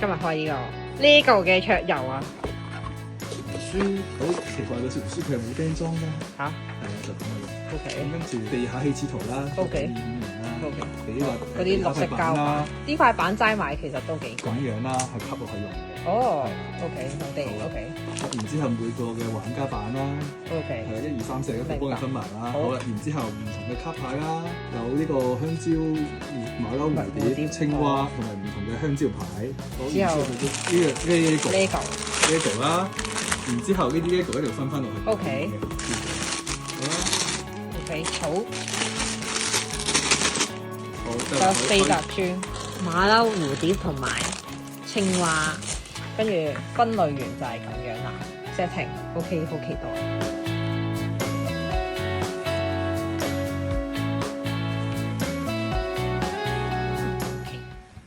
今日開呢個嘅桌遊啊。書好奇怪嘅小書，佢係冇釘裝㗎。嚇？係啊，就咁嘅。O K。咁跟住地下氣紙圖啦 OK 5人啦 OK 嗰嗰啲綠色膠板，呢塊板齋買其實都幾貴。咁樣啦，係吸落去用嘅。哦，O K，好地好啦 ，O K，然之後每個嘅玩家版啦， O K，係1、2、3、4一個幫你分埋啦。好好啦，然之後唔同嘅卡牌啦，有呢個香蕉、馬騮、蝴蝴蝶蝶、青蛙同埋唔同嘅香蕉牌。好，之後然之後呢個呢個啦，然之後呢啲 lego 一定要分翻落去。 OK 好啦， ，O K，草，好，仲有4格磚，馬騮、蝴蝶同埋青蛙，跟住分類完就係咁樣啦。setting，O K，好期待。